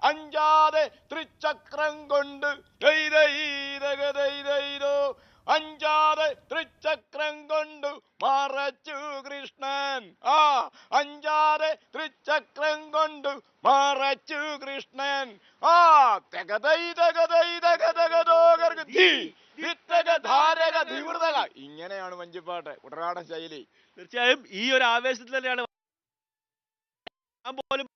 അഞ്ചാതെ തൃച്ചക്രം കൊണ്ട് അഞ്ചാതെ തൃച്ചക്രം കൊണ്ട് മറച്ചു കൃഷ്ണൻ. അഞ്ചാതെ തൃച്ചക്രം കൊണ്ട് മറച്ചു കൃഷ്ണൻ. ഇങ്ങനെയാണ് വഞ്ചിപ്പാട്ട്, കുട്ടനാടൻ ശൈലി. തീർച്ചയായും ഈ ഒരു ആവേശത്തിൽ തന്നെയാണ് പോലും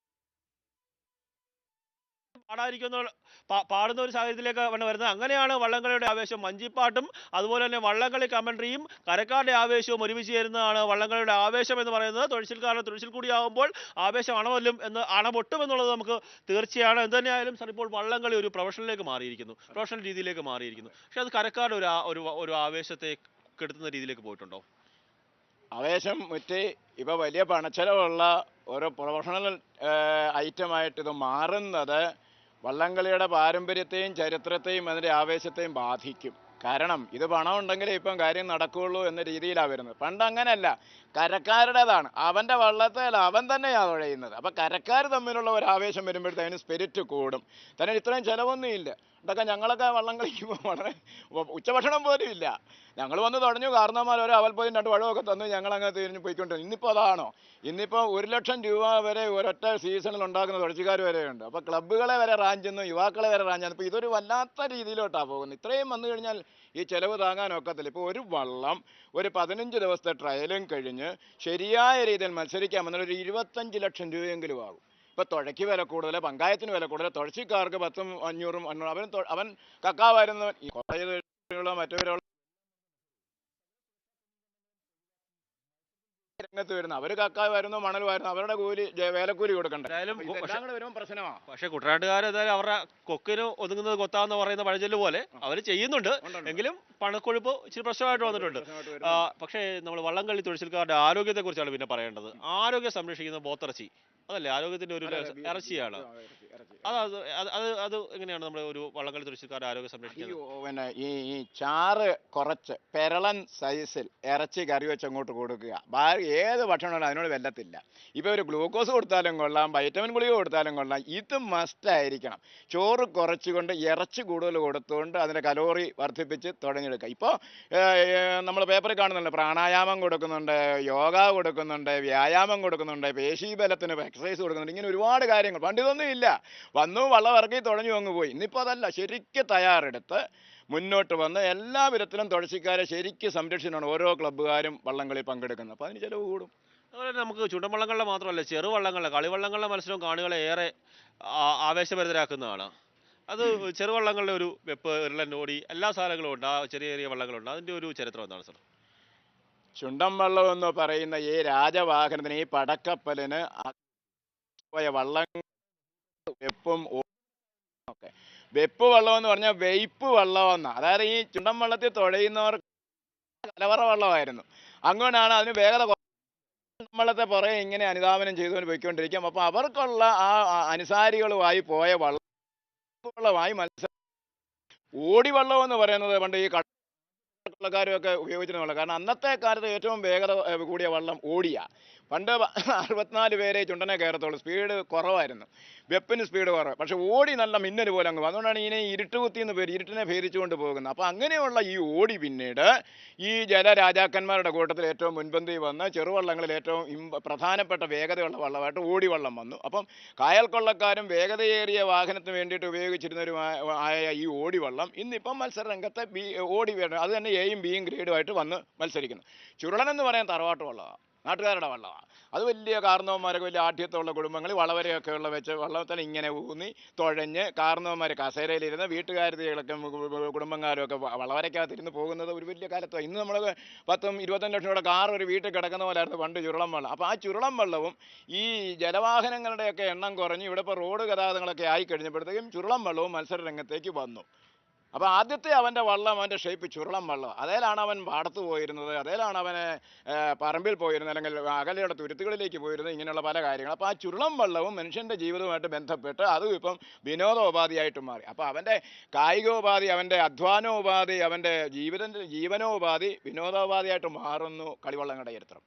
പാടുന്ന ഒരു സാഹചര്യത്തിലേക്ക് വരുന്നത്. അങ്ങനെയാണ് വള്ളംകളിയുടെ ആവേശം. വഞ്ചിപ്പാട്ടും അതുപോലെ തന്നെ വള്ളംകളി കമന്ററിയും കരക്കാരുടെ ആവേശവും ഒരുമിച്ച് ചേരുന്നതാണ് വള്ളംകളിയുടെ ആവേശം എന്ന് പറയുന്നത്. തുഴച്ചിൽക്കാരുടെ തുഴച്ചിൽ കൂടിയാകുമ്പോൾ ആവേശം അണപൊട്ടും എന്നുള്ളത് നമുക്ക് തീർച്ചയാണ്. എന്ത് തന്നെയായാലും സാർ, ഇപ്പോൾ വള്ളംകളി ഒരു പ്രൊഫഷണലിലേക്ക് മാറിയിരിക്കുന്നു, പ്രൊഫഷണൽ രീതിയിലേക്ക് മാറിയിരിക്കുന്നു. പക്ഷെ അത് കരക്കാരുടെ ഒരു ആവേശത്തെ കെടുത്തുന്ന രീതിയിലേക്ക് പോയിട്ടുണ്ടോ? ആവേശം മുറ്റി ഇപ്പൊ വലിയ പണച്ചെലവുള്ള ഒരു പ്രൊഫഷണൽ ഐറ്റമായിട്ട് ഇത് മാറുന്നത് വള്ളംകളിയുടെ പാരമ്പര്യത്തെയും ചരിത്രത്തെയും അതിൻ്റെ ആവേശത്തെയും ബാധിക്കും. കാരണം ഇത് പണം ഉണ്ടെങ്കിലേ ഇപ്പം കാര്യം നടക്കുകയുള്ളൂ എന്ന രീതിയിലാണ് വരുന്നത്. പണ്ട് അങ്ങനെയല്ല, കരക്കാരുടേതാണ്, അവൻ്റെ വള്ളത്തേൽ അവൻ തന്നെയാണ് തുഴയുന്നത്. അപ്പം കരക്കാർ തമ്മിലുള്ള ഒരു ആവേശം വരുമ്പോഴത്തേന് സ്പിരിറ്റ് കൂടും. തന്നെ ഇത്രയും ചിലവൊന്നും ഇല്ല. ഇതൊക്കെ ഞങ്ങളൊക്കെ വള്ളം കളിക്കുമ്പോൾ വളരെ ഉച്ചഭക്ഷണം പോലും ഇല്ല. ഞങ്ങൾ വന്ന് തുടങ്ങി കാരണവന്മാർ ഒരു അവൽപ്പൊതിയും 2 പഴമൊക്കെ തന്നു ഞങ്ങളങ്ങ് തിരിഞ്ഞ് പോയിക്കൊണ്ടിരുന്നു. ഇന്നിപ്പോൾ അതാണോ? ഇന്നിപ്പോൾ 1 ലക്ഷം രൂപ വരെ ഒരൊറ്റ സീസണിൽ ഉണ്ടാക്കുന്ന തുഴച്ചിക്കാർ വരെയുണ്ട്. അപ്പോൾ ക്ലബ്ബുകളെ വരെ റാഞ്ചുന്നു, യുവാക്കളെ വരെ റാഞ്ചുന്നു. അപ്പോൾ ഇതൊരു വല്ലാത്ത രീതിയിലോട്ടാണ് പോകുന്നത്. ഇത്രയും വന്നു കഴിഞ്ഞാൽ ഈ ചിലവ് താങ്ങാനൊക്കത്തില്ല. ഇപ്പോൾ ഒരു വള്ളം ഒരു 15 ദിവസത്തെ ട്രയലും കഴിഞ്ഞ് ശരിയായ രീതിയിൽ മത്സരിക്കാമെന്നാൽ ഒരു 25 ലക്ഷം രൂപയെങ്കിലും ആകും. ഇപ്പോൾ തുഴയ്ക്ക് വില കൂടുതൽ, പങ്കായത്തിന് വില കൂടുതൽ, തുഴച്ചിക്കാർക്ക് 10ഉം 500ഉം 500. അവൻ കക്കാവായിരുന്നു മറ്റവരുള്ള രംഗത്ത് വരുന്നു. അവർ കക്ക വരുന്നു, മണൽ വരുന്നു, അവരുടെ കൂലി വേലക്കൂലി കൊടുക്കണ്ടേ? വരുമ്പോൾ പ്രശ്നമാണ്. പക്ഷെ കുട്ടനാട്ടുകാർ എന്തായാലും അവരുടെ കൊക്കിന് ഒതുങ്ങുന്നത് കൊത്താന്ന് പറയുന്ന പഴഞ്ചൊല്ല് പോലെ അവർ ചെയ്യുന്നുണ്ട്. എങ്കിലും പണക്കൊഴുപ്പ് ഇച്ചിരി പ്രശ്നമായിട്ട് വന്നിട്ടുണ്ട്. പക്ഷേ നമ്മൾ വള്ളംകളി തുഴച്ചിൽക്കാരുടെ ആരോഗ്യത്തെ കുറിച്ചാണ് പിന്നെ പറയേണ്ടത്. ആരോഗ്യം സംരക്ഷിക്കുന്ന പോത്തിറച്ചി അതല്ലേ ആരോഗ്യത്തിന്റെ ഒരു ഇറച്ചിയാണ്. അത് എങ്ങനെയാണ് നമ്മുടെ ഒരു വള്ളംകളി തുഴച്ചിൽക്കാരുടെ ആരോഗ്യം സംരക്ഷിക്കുന്നത്? പിന്നെ ഈ ചാറ് കുറച്ച് പെരളൻ സൈസിൽ ഇറച്ചി കറി വെച്ച് അങ്ങോട്ട് കൊടുക്കുക. ഏത് ഭക്ഷണമാണ് അതിനോട് വെല്ലത്തില്ല. ഇപ്പോൾ ഒരു ഗ്ലൂക്കോസ് കൊടുത്താലും കൊള്ളാം, വൈറ്റമിൻ ഗുളിക കൊടുത്താലും കൊള്ളാം, ഇത് മസ്റ്റായിരിക്കണം. ചോറ് കുറച്ചുകൊണ്ട് ഇറച്ചി കൂടുതൽ കൊടുത്തുകൊണ്ട് അതിൻ്റെ കലോറി വർദ്ധിപ്പിച്ച് തുടങ്ങിയെടുക്കുക. ഇപ്പോൾ നമ്മൾ പേപ്പറിൽ കാണുന്നുണ്ട്, പ്രാണായാമം കൊടുക്കുന്നുണ്ട്, യോഗ കൊടുക്കുന്നുണ്ട്, വ്യായാമം കൊടുക്കുന്നുണ്ട്, പേശീബലത്തിന് എക്സസൈസ് കൊടുക്കുന്നുണ്ട്. ഇങ്ങനെ ഒരുപാട് കാര്യങ്ങൾ. പണ്ട് ഇതൊന്നും ഇല്ല. വന്നു വള്ളം ഇറക്കി തുടങ്ങി അങ്ങ് പോയി. ഇന്നിപ്പോൾ അതല്ല, ശരിക്കും തയ്യാറെടുത്ത് മുന്നോട്ട് വന്ന് എല്ലാ വിധത്തിലും തുഴച്ചിക്കാരെ ശരിക്കും സംരക്ഷണമാണ് ഓരോ ക്ലബ്ബുകാരും വള്ളംകളി പങ്കെടുക്കുന്നത്. അപ്പോൾ അതിന് ചിലവ് കൂടും. അതുപോലെ നമുക്ക് ചുണ്ടൻവള്ളങ്ങളുടെ മാത്രമല്ല, ചെറുവള്ളങ്ങളുടെ കളിവള്ളങ്ങളുടെ മത്സരവും കാണികളെ ഏറെ ആവേശഭരിതരാക്കുന്നതാണ്. അത് ചെറുവള്ളങ്ങളുടെ ഒരു വെപ്പ്, ഇർലൻ, ഓടി എല്ലാ സാധനങ്ങളും ഉണ്ട്. ചെറിയ ചെറിയ വള്ളങ്ങളുണ്ട്. അതിൻ്റെ ഒരു ചരിത്രം എന്താണ് സാർ? ചുണ്ടൻ വള്ളം എന്ന് പറയുന്ന ഈ രാജവാഹനത്തിന്, ഈ പടക്കപ്പലിന് വള്ളം വെപ്പും ഒക്കെ. വെപ്പ് വള്ളം എന്ന് പറഞ്ഞാൽ വെയ്പ്പ് വള്ളമെന്നാണ്. അതായത് ഈ ചുണ്ടൻ വള്ളത്തിൽ തുഴയുന്നവർക്ക് കലവറ വള്ളമായിരുന്നു. അങ്ങനെയാണ് അതിന് വേഗത വള്ളത്തെ പുറകെ ഇങ്ങനെ അനുധാവനം ചെയ്തുകൊണ്ട് പോയിക്കൊണ്ടിരിക്കും. അപ്പം അവർക്കുള്ള ആ അനുസാരികളുമായി പോയ വള്ളമായി മത്സരം. ഓടിവള്ളം എന്ന് പറയുന്നത് പണ്ട് ഈ വള്ളക്കാരും ഒക്കെ ഉപയോഗിച്ചിരുന്ന വള്ളം. കാരണം അന്നത്തെ കാലത്ത് ഏറ്റവും വേഗത കൂടിയ വള്ളം ഓടിയ. പണ്ട് 64 പേരെ ചുണ്ടനെ കയറത്തുള്ളൂ. സ്പീഡ് കുറവായിരുന്നു, വെപ്പിന് സ്പീഡ് കുറവ്. പക്ഷെ ഓടി നല്ല മിന്നൽ പോലെ അങ്ങ്. അതുകൊണ്ടാണ് ഇതിനെ ഇരുട്ടുകുത്തി എന്ന് പേര്, ഇരുട്ടിനെ ഭേദിച്ചുകൊണ്ട് പോകുന്നത്. അപ്പോൾ അങ്ങനെയുള്ള ഈ ഓടി പിന്നീട് ഈ ജലരാജാക്കന്മാരുടെ കൂട്ടത്തിൽ ഏറ്റവും മുൻപന്തി വന്ന് ചെറുവള്ളങ്ങളിൽ ഏറ്റവും പ്രധാനപ്പെട്ട വേഗതയുള്ള വള്ളമായിട്ട് ഓടിവള്ളം വന്നു. അപ്പം കായൽ കൊള്ളക്കാരും വേഗതയേറിയ വാഹനത്തിന് വേണ്ടിയിട്ട് ഉപയോഗിച്ചിരുന്നവരുമായ ഈ ഓടിവള്ളം ഇന്നിപ്പം മത്സരരംഗത്തെ ഓടി വേണം. അത് തന്നെ എയും ബിയും ഗ്രേഡുമായിട്ട് വന്ന് മത്സരിക്കുന്നു. ചുരുളനെന്ന് പറയാൻ തറവാട്ട് വള്ളമാണ്, നാട്ടുകാരുടെ വള്ളമാണ്. അത് വലിയ കാർന്നവന്മാരൊക്കെ വലിയ ആഠ്യത്തുള്ള കുടുംബങ്ങൾ വളവരെയൊക്കെ ഉള്ള വെച്ച് വള്ളത്തിൽ ഇങ്ങനെ ഊന്നി തുഴഞ്ഞ് കാർന്നവന്മാർ കസേരയിലിരുന്ന് വീട്ടുകാരത്തികളൊക്കെ കുടുംബക്കാരൊക്കെ വളവരയ്ക്കകത്തിരുന്ന് പോകുന്നത് ഒരു വലിയ കാലത്താണ്. ഇന്ന് നമ്മൾ 10-25 ലക്ഷം രൂപയുടെ കാർ ഒരു വീട്ടിൽ കിടക്കുന്ന പോലെയായിരുന്നു പണ്ട് ചുരുളം വള്ളം. അപ്പോൾ ആ ചുരുളം വള്ളവും ഈ ജലവാഹനങ്ങളുടെയൊക്കെ എണ്ണം കുറഞ്ഞ് ഇവിടെ ഇപ്പോൾ റോഡ് ഗതാഗതങ്ങളൊക്കെ ആയിക്കഴിഞ്ഞപ്പോഴത്തേക്കും ചുരുളം വള്ളവും മത്സര രംഗത്തേക്ക് വന്നു. അപ്പോൾ ആദ്യത്തെ അവൻ്റെ വള്ളം, അവൻ്റെ ഷേപ്പ് ചുരുളം വള്ളം. അതേലാണ് അവൻ പാടത്ത് പോയിരുന്നത്, അതേലാണ് അവനെ പറമ്പിൽ പോയിരുന്നത്, അല്ലെങ്കിൽ അകലെയുള്ള തുരുത്തുകളിലേക്ക് പോയിരുന്നത്. ഇങ്ങനെയുള്ള പല കാര്യങ്ങൾ. അപ്പോൾ ആ ചുരുളം വള്ളവും മനുഷ്യൻ്റെ ജീവിതവുമായിട്ട് ബന്ധപ്പെട്ട് അതും ഇപ്പം വിനോദോപാധിയായിട്ട് മാറി. അപ്പോൾ അവൻ്റെ കായികോപാധി, അവൻ്റെ അധ്വാനോപാധി, അവൻ്റെ ജീവനോപാധി വിനോദോപാധിയായിട്ട് മാറുന്നു കളിവള്ളങ്ങളുടെ ചരിത്രം.